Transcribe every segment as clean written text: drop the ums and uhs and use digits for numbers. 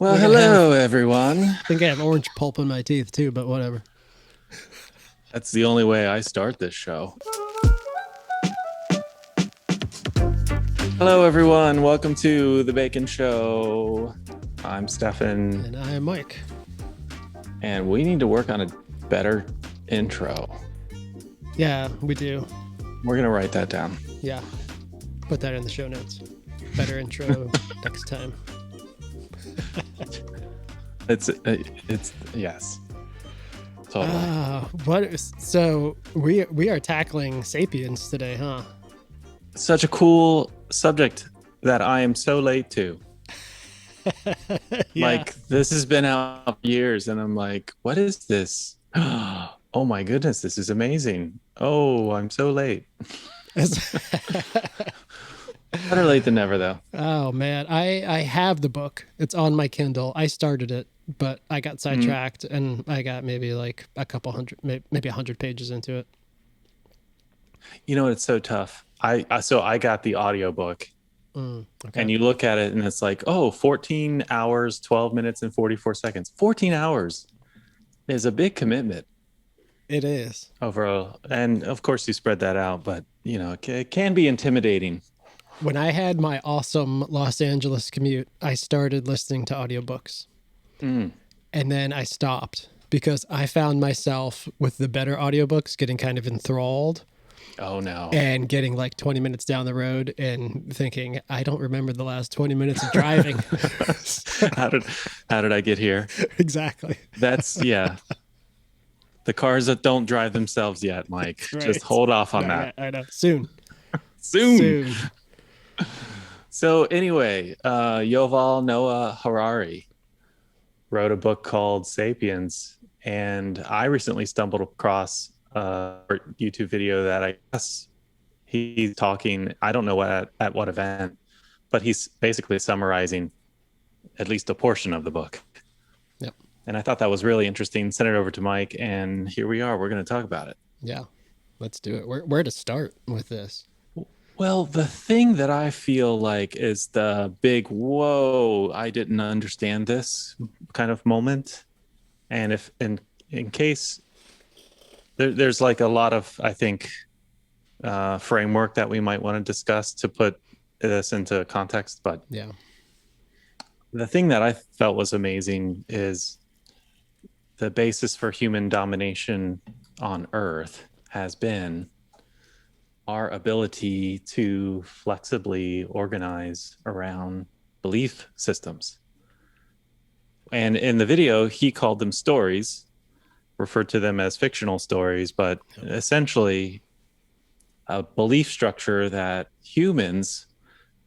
Well, think I have hello, everyone. I think I have orange pulp in my teeth too, but whatever. That's the only way I start this show. Hello, everyone. Welcome to the Bacon Show. I'm Stefan, And I am Mike. and we need to work on a better intro. Yeah, we do. We're going to write that down. Yeah. Put that in the show notes. Better intro next time. It's yes. Totally. So we are tackling Sapiens today, huh? Such a cool subject that I am so late to. Yeah. Like, this has been out for years, and I'm like, what is this? Oh my goodness, this is amazing. Oh, I'm so late. Better late than never, though. Oh man, I have the book. It's on my Kindle. I started it, but I got sidetracked and I got maybe like a couple hundred, maybe 100 pages into it. You know, it's so tough. I got the audiobook, Okay. and you look at it and it's like, oh, 14 hours, 12 minutes and 44 seconds. 14 hours is a big commitment It is. overall. And of course you spread that out, but you know, it can be intimidating. When I had my awesome Los Angeles commute, I started listening to audiobooks. Mm. And then I stopped because I found myself with the better audiobooks getting kind of enthralled Oh no. and getting like 20 minutes down the road and thinking, I don't remember the last 20 minutes of driving. How did I get here? Exactly. That's yeah. The cars that don't drive themselves yet, Mike. Right. Just hold off on No, that. I know. Soon. Soon. So anyway, Yuval Noah Harari wrote a book called Sapiens, and I recently stumbled across a YouTube video that I guess he's talking. I don't know at what event, but he's basically summarizing at least a portion of the book. Yep. And I thought that was really interesting. Sent it over to Mike, and here we are. We're going to talk about it. Yeah. Let's do it. Where to start with this? Well, the thing that I feel like is the big whoa, I didn't understand this kind of moment. And if in case there's like a lot of, I think, framework that we might want to discuss to put this into context. But Yeah. the thing that I felt was amazing is the basis for human domination on Earth has been our ability to flexibly organize around belief systems. And in the video, he called them stories, referred to them as fictional stories, but essentially a belief structure that humans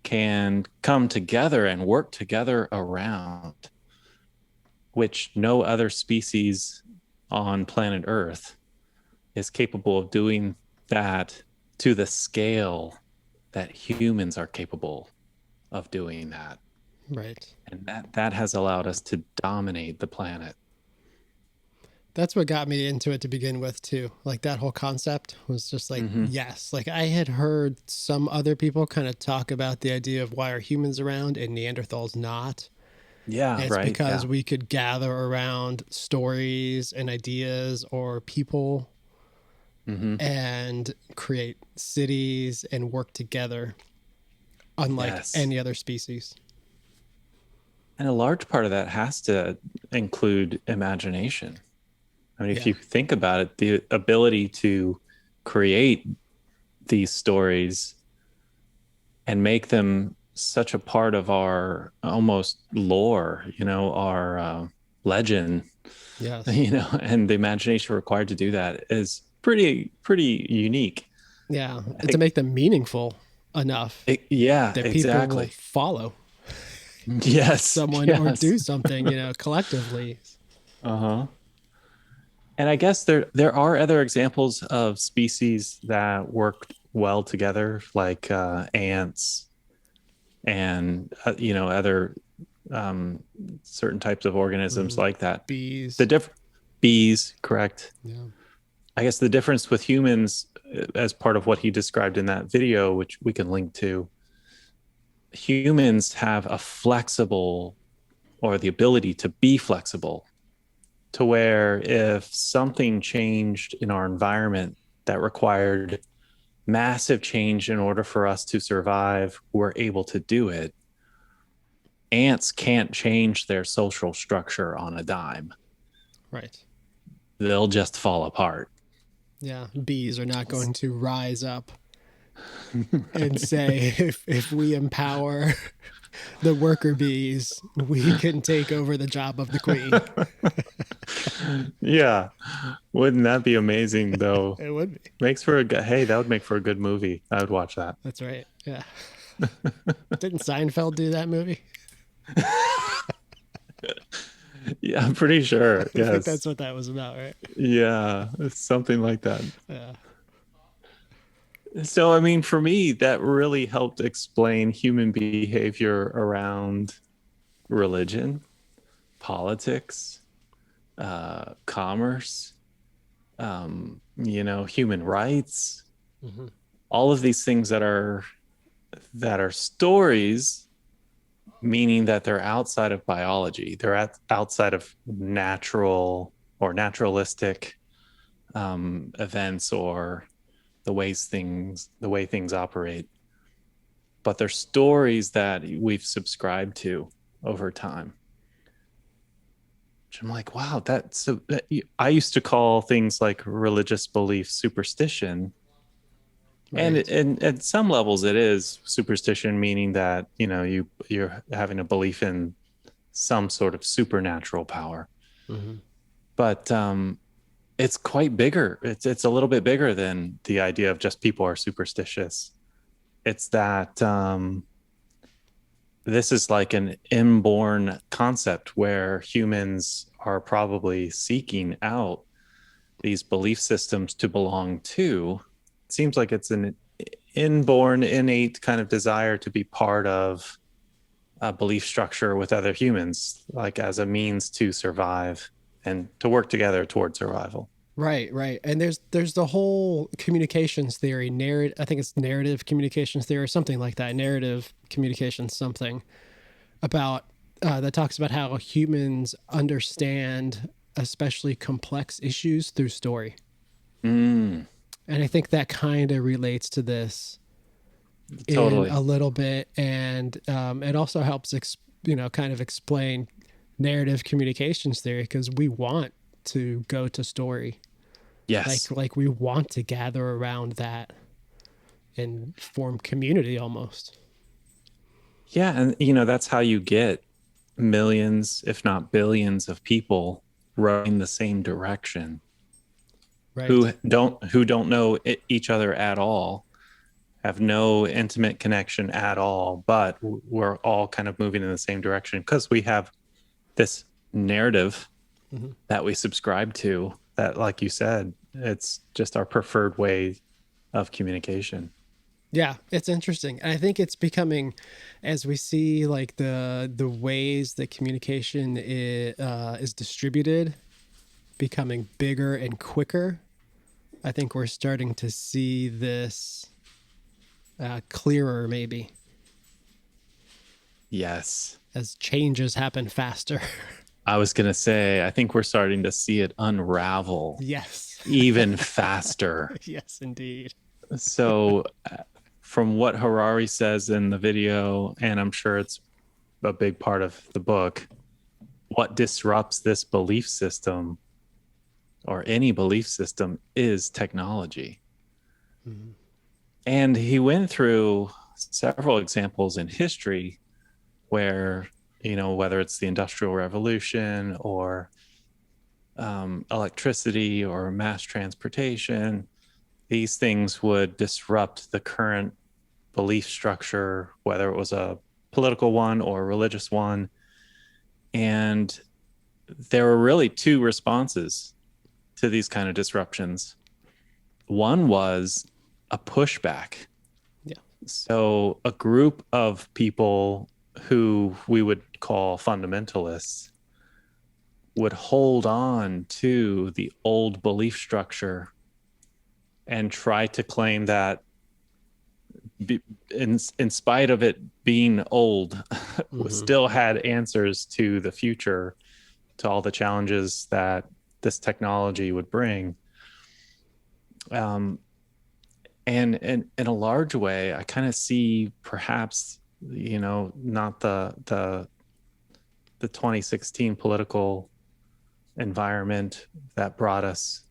can come together and work together around, which no other species on planet Earth is capable of doing that to the scale that humans are capable of doing that. Right. And that has allowed us to dominate the planet. That's what got me into it to begin with too. Like that whole concept was just like, yes. Like I had heard some other people kind of talk about the idea of why are humans around and Neanderthals not. Yeah, And it's right. because Yeah. we could gather around stories and ideas or people and create cities and work together, unlike Yes. any other species. And a large part of that has to include imagination. I mean, if Yeah. you think about it, the ability to create these stories and make them such a part of our almost lore, you know, our legend, Yes. you know, and the imagination required to do that is pretty unique. Yeah. And to make them meaningful enough Yeah, that people will exactly. follow Yes. someone or yes. do something, collectively. Uh-huh. And I guess there are other examples of species that work well together, like ants and other certain types of organisms like that. Bees. Bees, correct? Yeah. I guess the difference with humans, as part of what he described in that video, which we can link to, humans have a flexible or the ability to be flexible, to where if something changed in our environment that required massive change in order for us to survive, we're able to do it. Ants can't change their social structure on a dime. Right. They'll just fall apart. Yeah. Bees are not going to rise up and say, if we empower the worker bees, we can take over the job of the queen. Yeah. Wouldn't that be amazing though? It would be. Makes for a good, hey, that would make for a good movie. I would watch that. That's right. Yeah. Didn't Seinfeld do that movie? Yeah, I'm pretty sure. I think Yes. that's what that was about, right? Yeah, it's something like that. Yeah. So, I mean, for me, that really helped explain human behavior around religion, politics, commerce, human rights, Mm-hmm. all of these things that are stories, meaning that they're outside of biology. They're outside of natural or naturalistic events or the way things operate. But they're stories that we've subscribed to over time. Which I'm like, wow, that's so. I used to call things like religious belief superstition, and Right. at some levels it is superstition, meaning that you're having a belief in some sort of supernatural power. Mm-hmm. But it's quite bigger. It's a little bit bigger than the idea of just people are superstitious. It's that this is like an inborn concept where humans are probably seeking out these belief systems to belong to. It seems like it's an inborn, innate kind of desire to be part of a belief structure with other humans, like as a means to survive and to work together toward survival. Right, right. And there's the whole communications theory, narrative. I think it's narrative communications theory or something like that. Narrative communications something about that talks about how humans understand especially complex issues through story. Mm, And I think that kind of relates to this in totally. a little bit, and it also helps kind of explain narrative communications theory, because we want to go to story, Yes. like we want to gather around that and form community almost. Yeah. And, that's how you get millions, if not billions, of people rowing the same direction Right. who don't know each other at all, have no intimate connection at all, but we're all kind of moving in the same direction because we have this narrative Mm-hmm. that we subscribe to that, like you said, it's just our preferred way of communication. Yeah, it's interesting. And I think it's becoming, as we see like the ways that communication is distributed becoming bigger and quicker. I think we're starting to see this clearer, maybe, Yes. as changes happen faster. I was going to say, I think we're starting to see it unravel Yes. even faster. Yes, indeed. So, from what Harari says in the video, and I'm sure it's a big part of the book, what disrupts this belief system or any belief system is technology. Mm-hmm. And he went through several examples in history where, whether it's the Industrial Revolution or electricity or mass transportation, these things would disrupt the current belief structure, whether it was a political one or a religious one. And there were really two responses to these kind of disruptions. One was a pushback. Yeah. So a group of people who we would call fundamentalists would hold on to the old belief structure and try to claim that in spite of it being old, Hmm. still had answers to the future, to all the challenges that this technology would bring. Um, and in a large way, I kind of see perhaps, not the 2016 political environment that brought us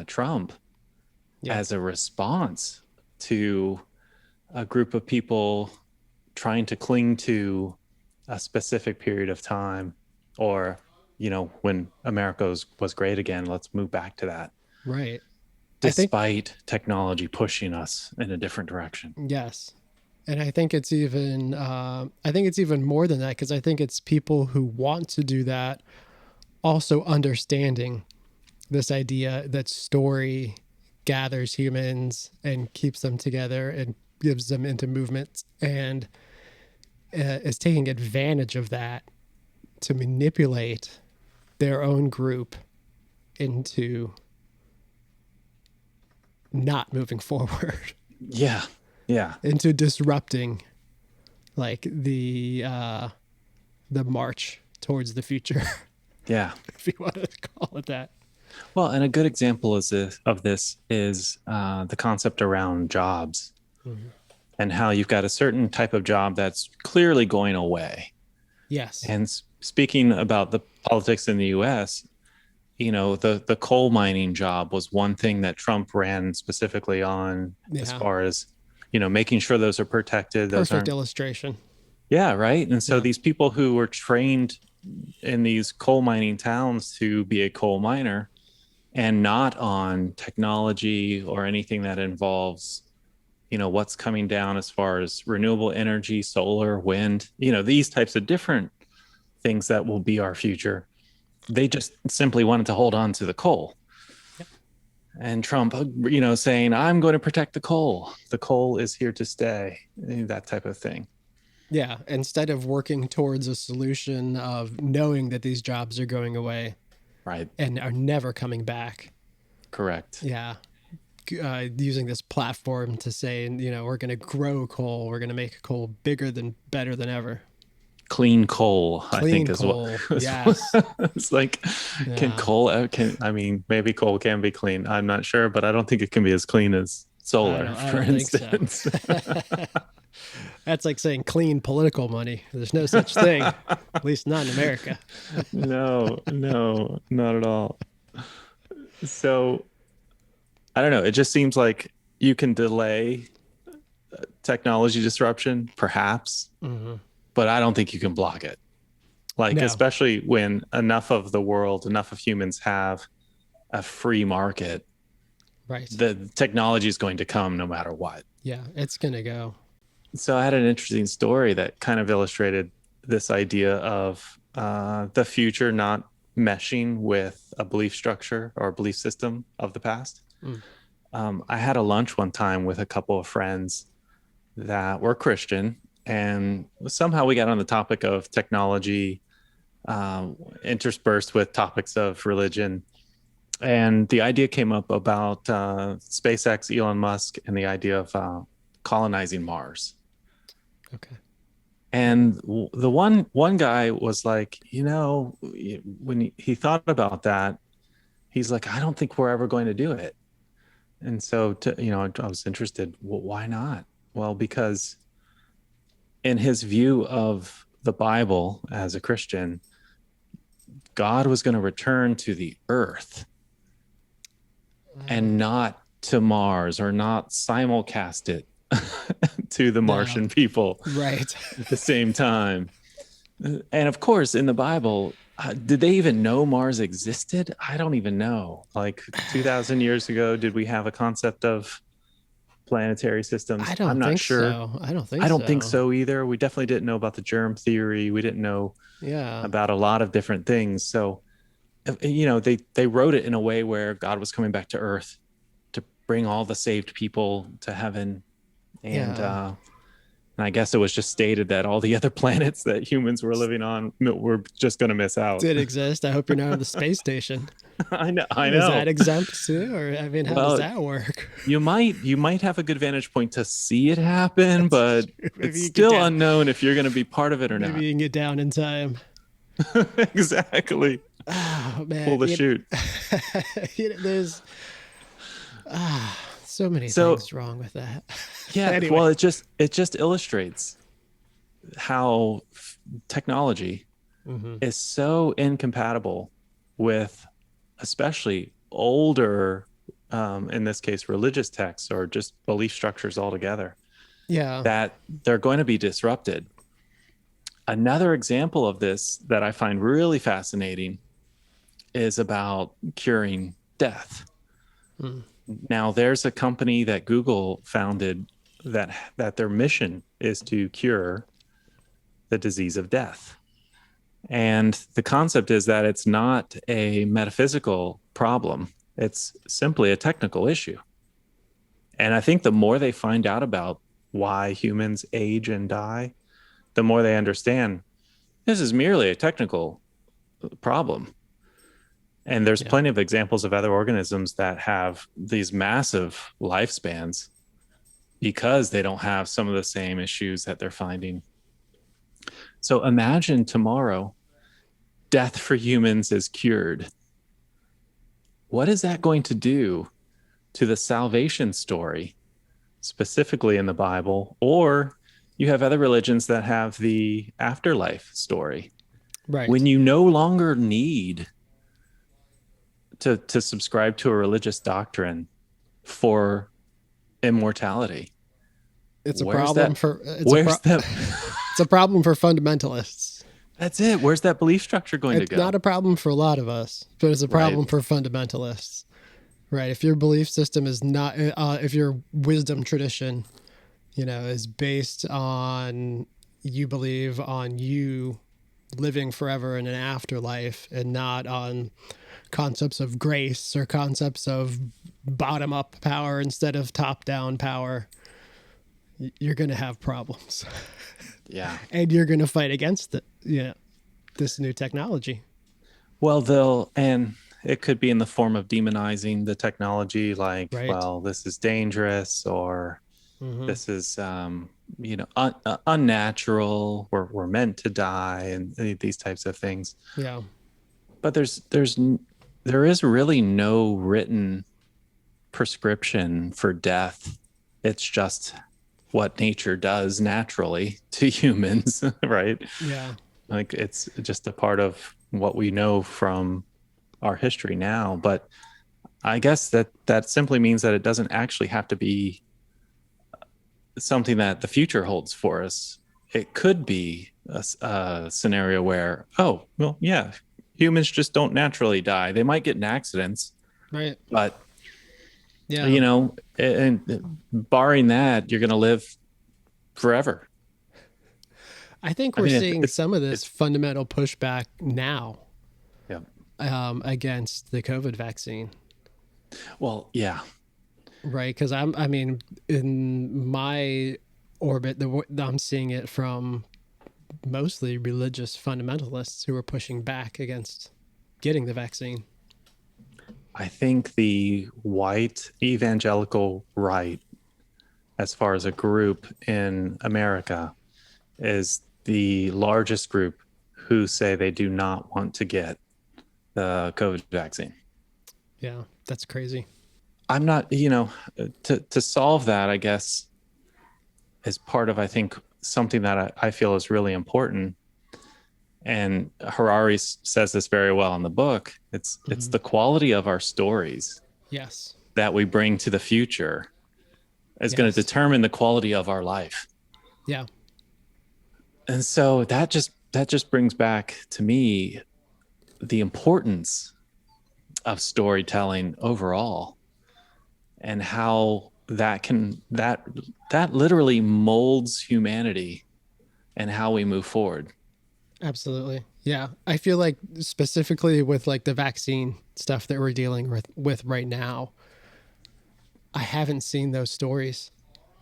Trump Yeah. as a response to a group of people trying to cling to a specific period of time, or when America was great again, let's move back to that, Right. I think, despite technology pushing us in a different direction. yes. And I think it's even more than that, because I think it's people who want to do that also understanding this idea that story gathers humans and keeps them together and gives them into movements, and is taking advantage of that to manipulate their own group into not moving forward, Yeah, yeah, into disrupting like the march towards the future, yeah. if you want to call it that. Well, and a good example of this is the concept around jobs, Mhm. and how you've got a certain type of job that's clearly going away. Yes. And speaking about the politics in the US, the coal mining job was one thing that Trump ran specifically on, as Yeah. far as, making sure those are protected. Those Perfect aren't, illustration. yeah, right. And so Yeah. these people who were trained in these coal mining towns to be a coal miner, and not on technology or anything that involves, what's coming down as far as renewable energy, solar, wind, these types of different things that will be our future. They just simply wanted to hold on to the coal. Yep. And Trump, saying, I'm going to protect the coal. The coal is here to stay, that type of thing. Yeah. Instead of working towards a solution of knowing that these jobs are going away Right. and are never coming back. Correct. Yeah. Using this platform to say, we're going to grow coal, we're going to make coal bigger than better than ever. Clean coal, I think, Clean is what coal. Yes. it's like. Can Yeah. coal, I mean, maybe coal can be clean. I'm not sure, but I don't think it can be as clean as solar, I for don't think so. instance. That's like saying clean political money. There's no such thing, at least not in America. No, no, not at all. So I don't know. It just seems like you can delay technology disruption, perhaps, Hmm. but I don't think you can block it. Like, No. especially when enough of the world, enough of humans have a free market, Right. the technology is going to come no matter what. Yeah, it's going to go. So I had an interesting story that kind of illustrated this idea of the future not meshing with a belief structure or belief system of the past. Mm. I had a lunch one time with a couple of friends that were Christian, and somehow we got on the topic of technology, interspersed with topics of religion. And the idea came up about SpaceX, Elon Musk, and the idea of colonizing Mars. Okay. And the one guy was like, when he thought about that, he's like, I don't think we're ever going to do it. And so, I was interested. Well, why not? Well, because in his view of the Bible as a Christian, God was going to return to the earth and not to Mars, or not simulcast it to the No. Martian people Right. at the same time. And of course, in the Bible, did they even know Mars existed? I don't even know. Like 2,000 years ago, did we have a concept of planetary systems? I I'm don't not think sure. so. I don't think I don't think so. so either. We definitely didn't know about the germ theory. We didn't know Yeah. about a lot of different things. So, they wrote it in a way where God was coming back to Earth to bring all the saved people to heaven, and Yeah. And I guess it was just stated that all the other planets that humans were living on were just going to miss out. Did exist. I hope you're not on the space station. I know. I Is that know. exempt too? Or I mean, how does Well, that work? you might have a good vantage point to see it happen, but it's Maybe you get still down. unknown if you're going to be part of it or Maybe not. you can get down in time. Exactly. Oh Pull man, the chute. there's so many So things wrong with that. yeah, Anyway. well, it just illustrates how technology Hmm. is so incompatible with especially older, in this case, religious texts or just belief structures altogether, Yeah. that they're going to be disrupted. Another example of this that I find really fascinating is about curing death. Mm. Now, there's a company that Google founded that their mission is to cure the disease of death. And the concept is that it's not a metaphysical problem, it's simply a technical issue. And I think the more they find out about why humans age and die, the more they understand this is merely a technical problem. And there's Yeah. plenty of examples of other organisms that have these massive lifespans because they don't have some of the same issues that they're finding. So imagine tomorrow death for humans is cured. What is that going to do to the salvation story, specifically in the Bible? Or you have other religions that have the afterlife story. Right. When you no longer need to subscribe to a religious doctrine for immortality, It's a where's problem that? for Where's that? it's a problem for fundamentalists. That's it. Where's that belief structure going to It's not go? a problem for a lot of us, but it's a Right. problem for fundamentalists. Right. If your belief system is not, if your wisdom tradition, is based on you believe on you living forever in an afterlife and not on concepts of grace or concepts of bottom up power instead of top down power, you're going to have problems Yeah. and you're going to fight against it. This new technology. Well, and it could be in the form of demonizing the technology, like, Right. well, this is dangerous, or Hmm. this is, unnatural. We're meant to die, and these types of things. Yeah. But there is really no written prescription for death. It's just what nature does naturally to humans, right? Yeah. Like it's just a part of what we know from our history now. But I guess that simply means that it doesn't actually have to be something that the future holds for us. It could be a scenario where, oh, well, yeah, humans just don't naturally die. They might get in accidents, Right. but Yeah. and barring that, you're going to live forever. I think I we're mean, seeing some of this it's fundamental pushback now yeah. against the COVID vaccine, Well, yeah. right? Because I mean, in my orbit, I'm seeing it from mostly religious fundamentalists who are pushing back against getting the vaccine. I think the white evangelical right, as far as a group in America, is the largest group who say they do not want to get the COVID vaccine. Yeah, that's crazy. I'm not, to solve that, I guess, is part of, I think, something that I feel is really important. And Harari says this very well in the book. It's Hmm. the quality of our stories Yes. that we bring to the future is going to Yes. determine the quality of our life. Yeah. And so that just brings back to me the importance of storytelling overall, and how that literally molds humanity and how we move forward. Absolutely. Yeah. I feel like specifically with like the vaccine stuff that we're dealing with right now, I haven't seen those stories.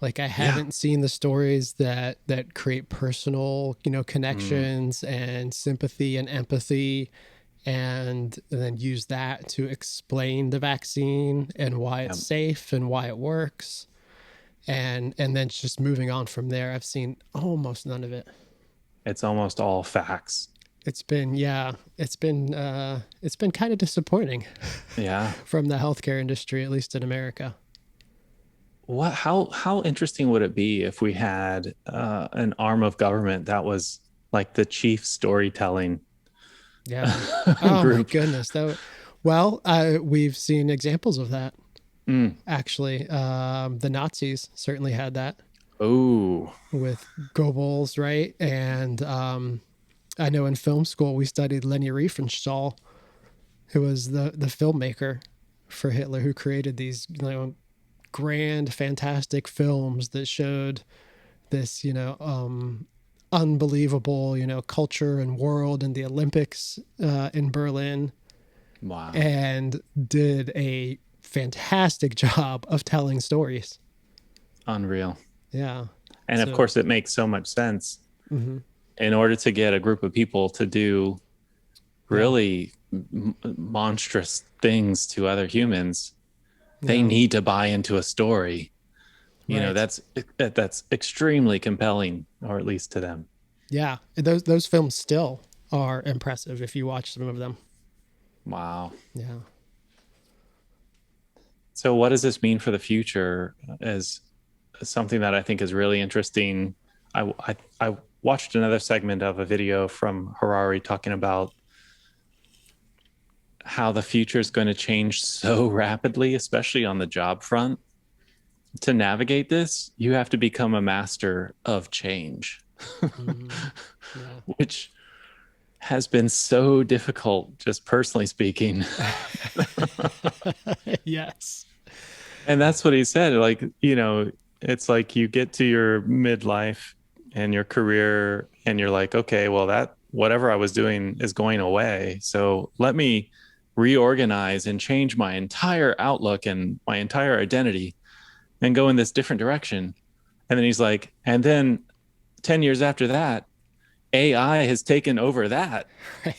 Like I Yeah. haven't seen the stories that create personal, Mm, connections and sympathy and empathy, and then use that to explain the vaccine and why yeah. it's safe and why it works. And then just moving on from there. I've seen almost none of it. It's almost all facts. It's been yeah, it's been kind of disappointing Yeah. from the healthcare industry, at least in America. How interesting would it be if we had an arm of government that was like the chief storytelling Yeah. Oh my group? goodness. Well, we've seen examples of that Mm. actually. The Nazis certainly had that Oh, with Goebbels, right? And I know in film school we studied Leni Riefenstahl, who was the filmmaker for Hitler, who created these grand, fantastic films that showed this unbelievable culture and world in the Olympics in Berlin, wow. and did a fantastic job of telling stories. Unreal. Yeah. And of So. course, it makes so much sense. Hmm. In order to get a group of people to do Yeah. really monstrous things to other humans, they Yeah. need to buy into a story. You know, Right. that's extremely compelling, or at least to them. Yeah. Those films still are impressive if you watch some of them. Wow. Yeah. So, what does this mean for the future? As something that I think is really interesting. I watched another segment of a video from Harari talking about how the future is going to change so rapidly, especially on the job front. To navigate this, you have to become a master of change, Hmm. Yeah. which has been so difficult, just personally speaking. Yes. And that's what he said. Like, it's like you get to your midlife and your career, and you're like, okay, well, that whatever I was doing is going away. So let me reorganize and change my entire outlook and my entire identity and go in this different direction. And then he's like, and then 10 years after that, AI has taken over that.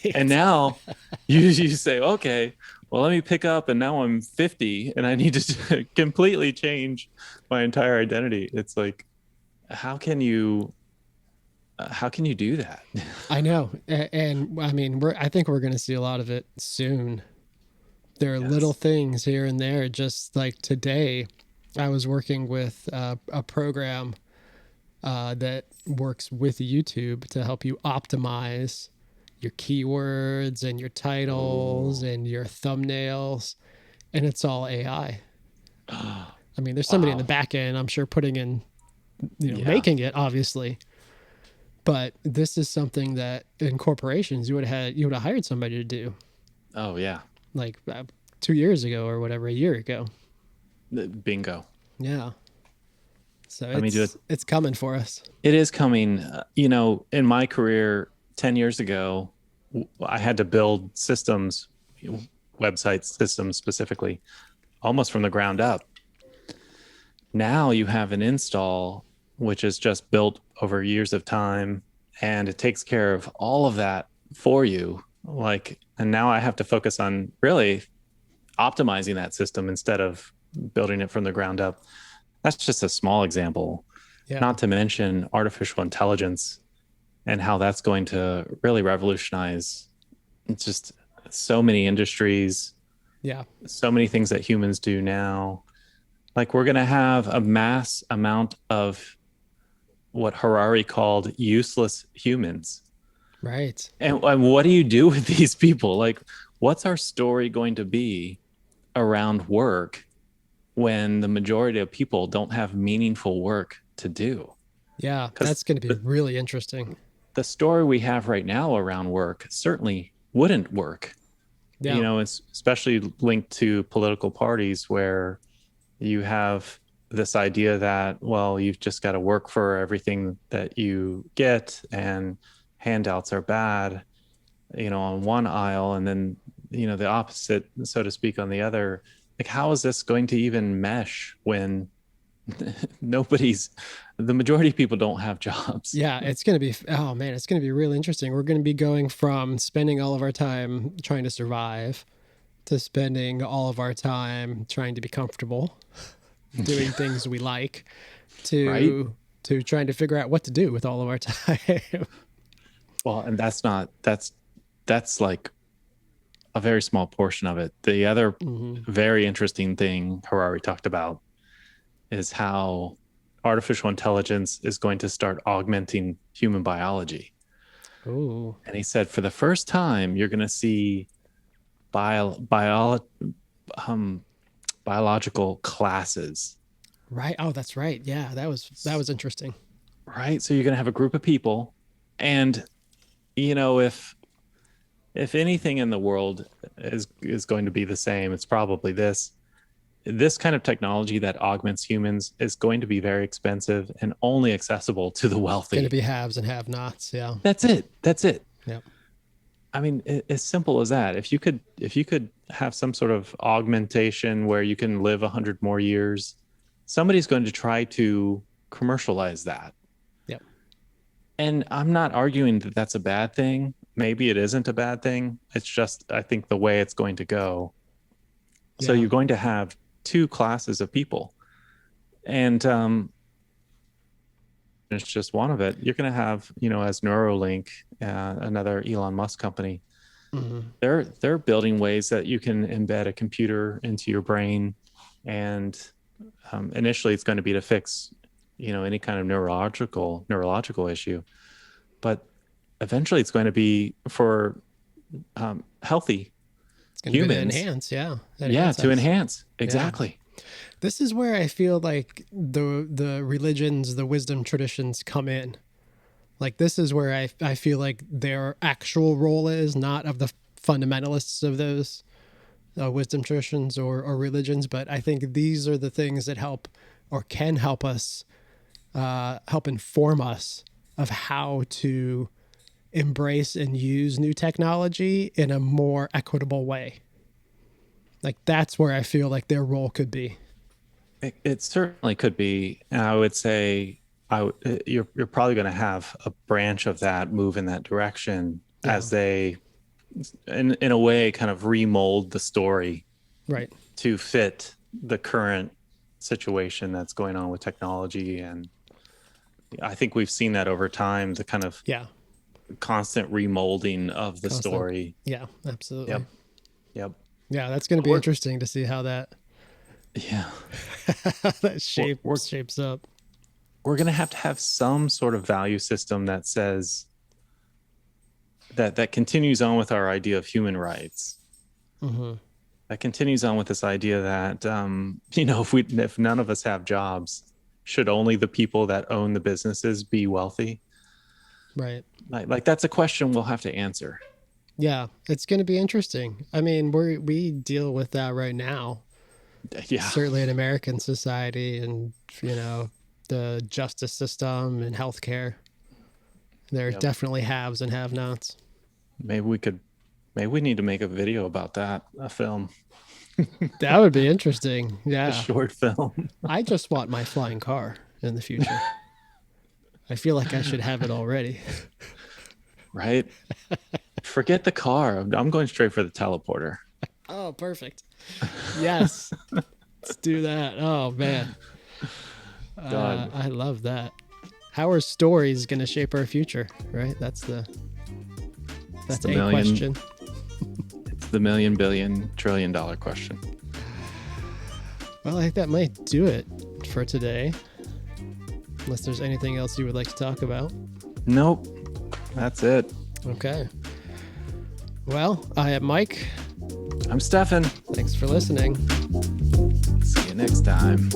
And Right. now you say, okay, well, let me pick up, and now I'm 50 and I need to completely change my entire identity. It's like, how can you how can you do that? I know. And I mean, I think we're going to see a lot of it soon. There are little Yes. things here and there. Just like today, I was working with a program that works with YouTube to help you optimize your keywords and your titles Oh. and your thumbnails, and it's all AI. I mean, there's somebody in the Wow. back end, I'm sure, putting in, Yeah. making it, obviously. But this is something that in corporations you would have hired somebody to do, Oh yeah. like 2 years ago or whatever, a year ago. Bingo. Yeah. So Let me do it. it's coming for us. It is coming. In my career 10 years ago, I had to build systems, website systems specifically, almost from the ground up. Now you have an install, which is just built over years of time, and it takes care of all of that for you. Like, and now I have to focus on really optimizing that system instead of building it from the ground up. That's just a small example, Yeah. not to mention artificial intelligence and how that's going to really revolutionize just so many industries, Yeah. so many things that humans do now. Like, we're going to have a mass amount of what Harari called useless humans. Right. And what do you do with these people? Like, what's our story going to be around work when the majority of people don't have meaningful work to do? Yeah. Because That's going to be really interesting. the story we have right now around work certainly wouldn't work. Yeah. It's especially linked to political parties where you have this idea that, well, you've just got to work for everything that you get, and handouts are bad, on one aisle, and then, the opposite, so to speak, on the other. Like, how is this going to even mesh when The majority of people don't have jobs. Yeah, it's going to be, oh man, it's going to be really interesting. We're going to be going from spending all of our time trying to survive to spending all of our time trying to be comfortable, doing things we like, Right. to trying to figure out what to do with all of our time. Well, and that's like a very small portion of it. The other Hmm. very interesting thing Harari talked about is how artificial intelligence is going to start augmenting human biology. Oh, And he said, for the first time, you're going to see bio um, biological classes, right. Oh, that's right. Yeah, that was interesting. right? So you're going to have a group of people, and if anything in the world is going to be the same, it's probably this kind of technology that augments humans is going to be very expensive and only accessible to the It's going to wealthy. be haves and have-nots. Yeah. That's it. That's it. Yep. I mean, as simple as that. If you could have some sort of augmentation where you can live 100 more years, somebody's going to try to commercialize that. Yep. And I'm not arguing that that's a bad thing. Maybe it isn't a bad thing. It's just, I think, the way it's going to go. So Yeah. you're going to have two classes of people. And it's just one of it. You're going to have, as Neuralink, another Elon Musk company, Hmm. they're building ways that you can embed a computer into your brain, and initially it's going to be to fix, any kind of neurological issue, but eventually it's going to be for healthy It's going to be to humans. enhance. Yeah. Yeah, Enhance to us. enhance. Yeah. Exactly. This is where I feel like the religions, the wisdom traditions come in. Like this is where I feel like their actual role is not of the fundamentalists of those wisdom traditions or religions, but I think these are the things that help or can help us, help inform us of how to embrace and use new technology in a more equitable way. Like that's where I feel like their role could be. It certainly could be. And I would say you're probably going to have a branch of that move in that direction Yeah. as they, in a way, kind of remold the story Right. to fit the current situation that's going on with technology. And I think we've seen that over time, the kind of Yeah. constant remolding of the Constant. story. Yeah, absolutely. Yep. Yep. Yeah, that's going to be We're, interesting to see how that yeah. that We're, we're, shapes up. we're going to have some sort of value system that says that continues on with our idea of human rights, Hmm. that continues on with this idea that if none of us have jobs, should only the people that own the businesses be wealthy? Right. Like that's a question we'll have to answer. Yeah, it's going to be interesting. I mean, we deal with that right now, Yeah. certainly in American society, and the justice system and healthcare. There are Yep. definitely haves and have-nots. Maybe we need to make a video about that, a film, That would be interesting. a Yeah, short film. I just want my flying car in the future. I feel like I should have it already. Right? Forget the car. I'm going straight for the teleporter. Oh, perfect. Yes, let's do that. Oh man, God, I love that. How are stories going to shape our future? Right. it's That's the a question. it's the million billion trillion dollar question. Well, I think that might do it for today. Unless there's anything else you would like to talk about. Nope. That's it. Okay. Well, I am Mike. I'm Stefan. Thanks for listening. See you next time.